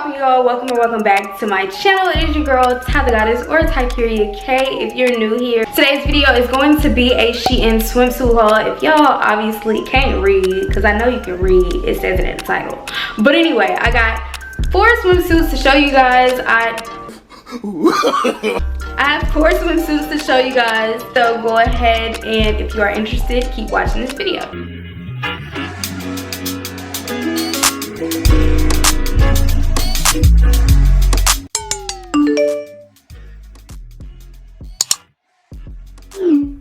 poppin', y'all? Welcome back to my channel. It is your girl Ty the Goddess, or Tycuria K if you're new here. Today's video is going to be a Shein swimsuit haul. If y'all obviously can't read, because I know you can read, it says it in the title. But anyway, I got 4 swimsuits to show you guys. I have 4 swimsuits to show you guys, so go ahead and if you are interested, keep watching this video.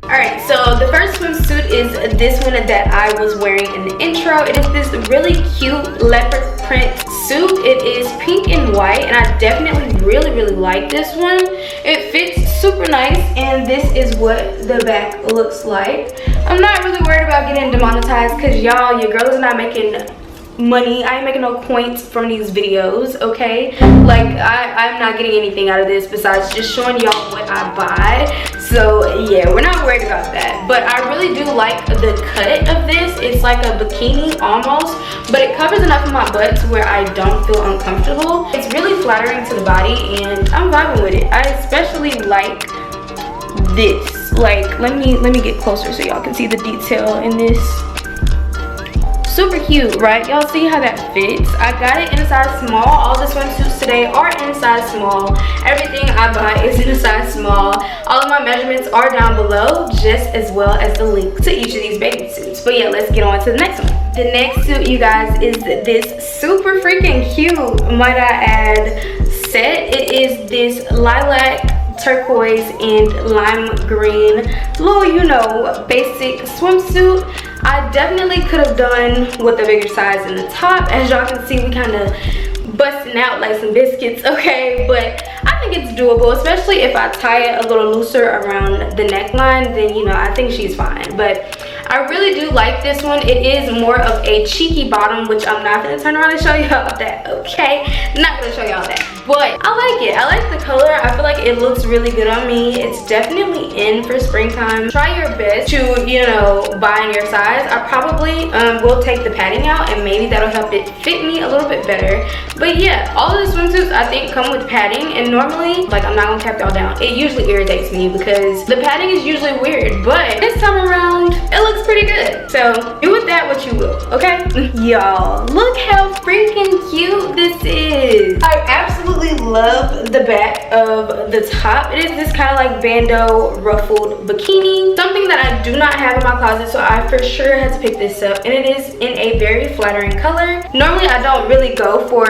Alright, so the first swimsuit is this one that I was wearing in the intro. It is this really cute leopard print suit. It is pink and white, and I definitely really like this one. It fits super nice, and this is what the back looks like. I'm not really worried about getting demonetized because y'all, your girl is not making money. I ain't making no points from these videos, okay? Like I'm not getting anything out of this besides just showing y'all what I buy. So yeah, we're not worried about that. But I really do like the cut of this. It's like a bikini almost, but it covers enough of my butt to where I don't feel uncomfortable. It's really flattering to the body, and I'm vibing with it. I especially like this. Like let me get closer so y'all can see the detail in this. Super cute, right? Y'all see how that fits? I got it in a size small. All the swimsuits today are in a size small. Everything I buy is in a size small. All of my measurements are down below, just as well as the link to each of these bathing suits. But yeah, let's get on to the next one. The next suit, you guys, is this super freaking cute, might I add, set. It is this lilac, turquoise, and lime green little, you know, basic swimsuit. I definitely could have done with a bigger size in the top. As y'all can see, we kind of busting out like some biscuits, okay? But I think it's doable, especially if I tie it a little looser around the neckline, then, you know, I think she's fine. But I really do like this one. It is more of a cheeky bottom, which I'm not gonna turn around and show y'all that, okay? Not gonna show y'all that, but I like it. I like the color. I feel like it looks really good on me. It's definitely in for springtime. Try your best to, you know, buy in your size. I probably will take the padding out, and maybe that'll help it fit me a little bit better. But yeah, all of the swimsuits I think come with padding, and normally, like, I'm not gonna cap y'all down, it usually irritates me because the padding is usually weird, but this time around it looks pretty good. So do with that what you will, okay? Y'all, look how freaking cute this is. I absolutely love the back of the top. It is this kind of like bandeau ruffled bikini, something that I do not have in my closet, so I for sure had to pick this up, and it is in a very flattering color. Normally I don't really go for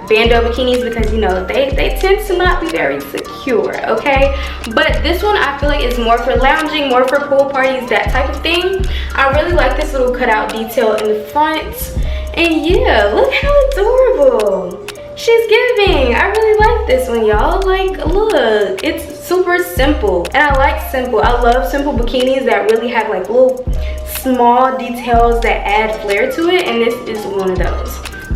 bandeau bikinis because, you know, they tend to not be very secure, okay? But this one I feel like is more for lounging, more for pool parties, that type of thing. I really like this little cutout detail in the front, and yeah, look how adorable she's giving. I really like this one, y'all. Like, look, it's super simple, and I like simple. I love simple bikinis that really have like little small details that add flair to it, and this is one of those.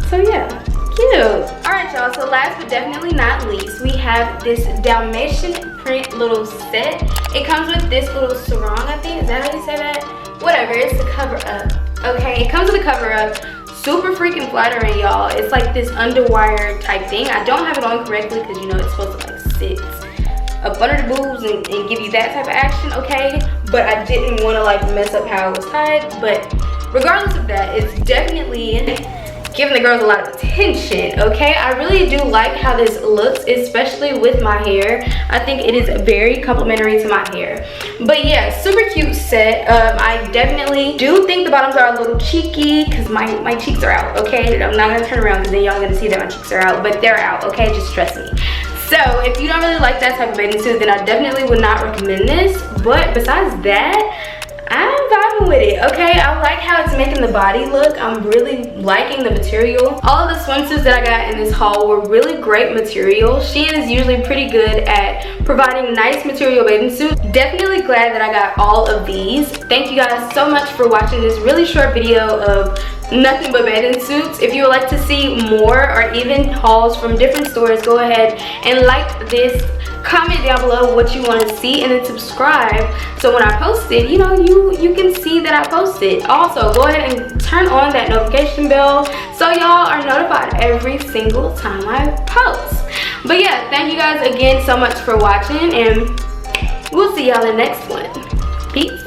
So yeah, cute. All right, y'all, so last but definitely not least, we have this Dalmatian print little set. It comes with this little sarong, I think. Is that how you say that? Whatever, it's the cover up, okay? It comes with a cover up. Super freaking flattering, y'all. It's like this underwire type thing. I don't have it on correctly because, you know, it's supposed to like sit up under the boobs and give you that type of action, okay? But I didn't want to like mess up how it was tied. But regardless of that, it's definitely giving the girls a lot of attention, okay? I really do like how this looks, especially with my hair. I think it is very complimentary to my hair. But yeah, super cute set. I definitely do think the bottoms are a little cheeky because my cheeks are out, okay? I'm not gonna turn around because then y'all gonna see that my cheeks are out, but they're out, okay? Just trust me. So if you don't really like that type of bathing suit, then I definitely would not recommend this. But besides that, I'm vibing with it, okay? I like how it's making the body look. I'm really liking the material. All of the swimsuits that I got in this haul were really great material. Shein is usually pretty good at providing nice material bathing suits. Definitely glad that I got all of these. Thank you guys so much for watching this really short video of nothing but bathing suits. If you would like to see more or even hauls from different stores, go ahead and like this, comment down below what you want to see, and then subscribe so when I post it, you know, you can see that I posted. Also, go ahead and turn on that notification bell so y'all are notified every single time I post. But yeah, thank you guys again so much for watching, and we'll see y'all in the next one. Peace.